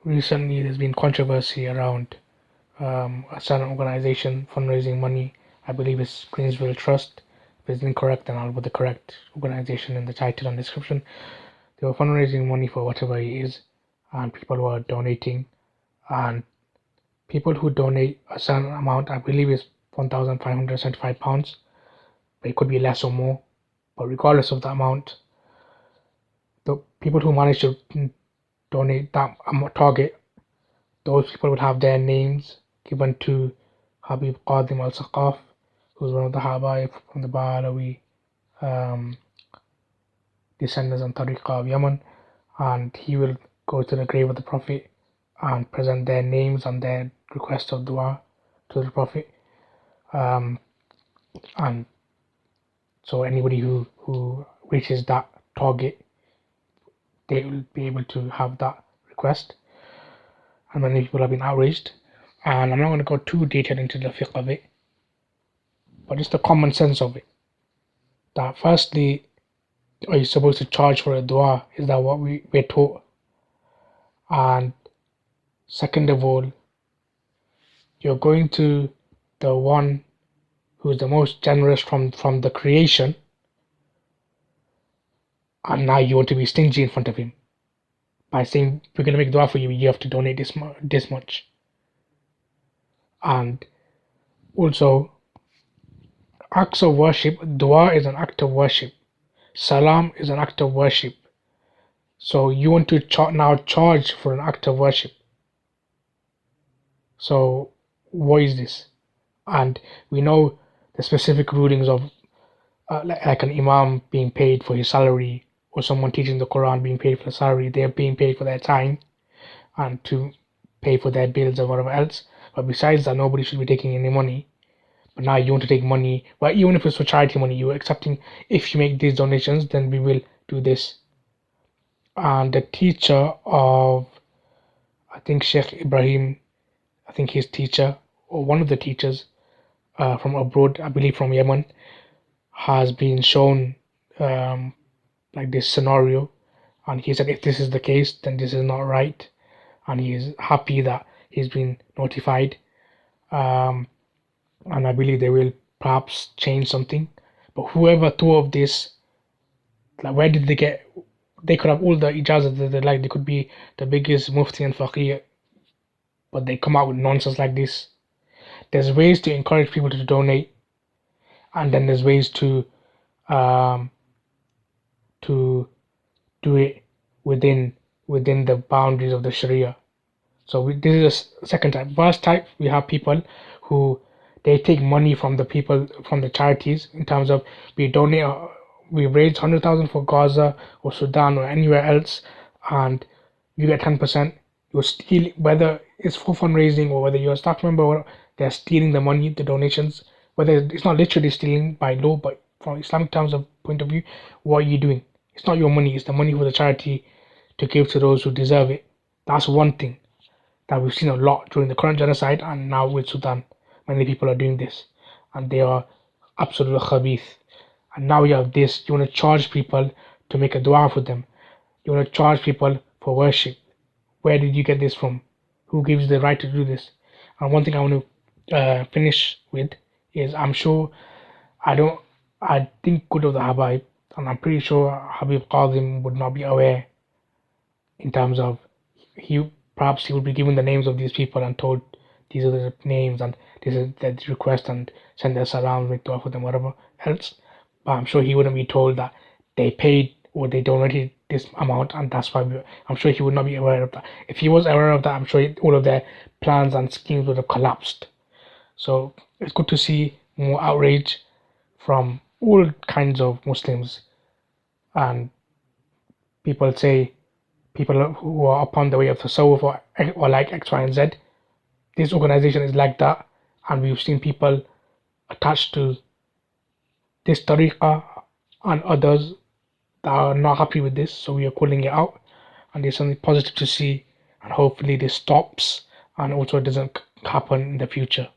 recently there's been controversy around a certain organization fundraising money. I believe it's Greensville Trust. If it's incorrect, then I'll put the correct organization in the title and description. They were fundraising money for whatever it is, and people were donating. And people who donate a certain amount, I believe it's £1,575, but it could be less or more. But regardless of the amount, the people who manage to donate that target, those people would have their names given to Habib Qadim al-Saqaf, who's one of the Habaib from the Bahalawi um, descendants and Tariqah of Yemen, and he will go to the grave of the Prophet and present their names and their request of dua to the Prophet. Um, and so anybody who reaches that target, they will be able to have that request. And many people have been outraged. And I'm not going to go too detailed into the fiqh of it, but just the common sense of it. That firstly, are you supposed to charge for a dua? Is that what we're taught? And second of all, you're going to the one who's the most generous from the creation, and now you want to be stingy in front of him by saying we're going to make dua for you, you have to donate this much. And also, acts of worship, dua is an act of worship, salam is an act of worship. So you want to now charge for an act of worship. So what is this? And we know the specific rulings of like an imam being paid for his salary, or someone teaching the Quran being paid for the salary. They're being paid for their time and to pay for their bills and whatever else. But besides that, nobody should be taking any money. But now you want to take money, well, even if it's for charity money, you're accepting, if you make these donations, then we will do this. And the teacher of, I think Sheikh Ibrahim, I think his teacher, or one of the teachers from abroad, I believe from Yemen, has been shown like this scenario, and he said if this is the case, then this is not right, and he is happy that he's been notified. And I believe they will perhaps change something. But whoever thought of this, like, where did they get? They could have all the ijazah that they like. They could be the biggest mufti and faqih, but they come out with nonsense like this. There's ways to encourage people to donate, and then there's ways um, to do it within the boundaries of the Sharia. So this is the second type. First type, we have people who they take money from the people, from the charities, in terms of we donate, we raise 100,000 for Gaza or Sudan or anywhere else, and you get 10%. You're stealing, whether it's for fundraising or whether you're a staff member, or they're stealing the money, the donations. Whether it's not literally stealing by law, but from Islamic terms of point of view, what are you doing? It's not your money; it's the money for the charity to give to those who deserve it. That's one thing that we've seen a lot during the current genocide, and now with Sudan. Many people are doing this, and they are absolute khabith. And now you have this, you want to charge people to make a dua for them. You want to charge people for worship. Where did you get this from? Who gives you the right to do this? And one thing I want to finish with is, I think good of the Habib, and I'm pretty sure Habib Qasim would not be aware in terms of, perhaps he would be given the names of these people and told these are the names and this is the request, and send their salams, make dua for them, whatever else. But I'm sure he wouldn't be told that they paid or they donated this amount, and that's why I'm sure he would not be aware of that. If he was aware of that, I'm sure all of their plans and schemes would have collapsed. So it's good to see more outrage from all kinds of Muslims, and people say, people who are upon the way of Tasawwuf, or like X, Y, and Z. This organization is like that, and we've seen people attached to this tariqah and others that are not happy with this, so we are calling it out, and there's something positive to see, and hopefully this stops and also doesn't happen in the future.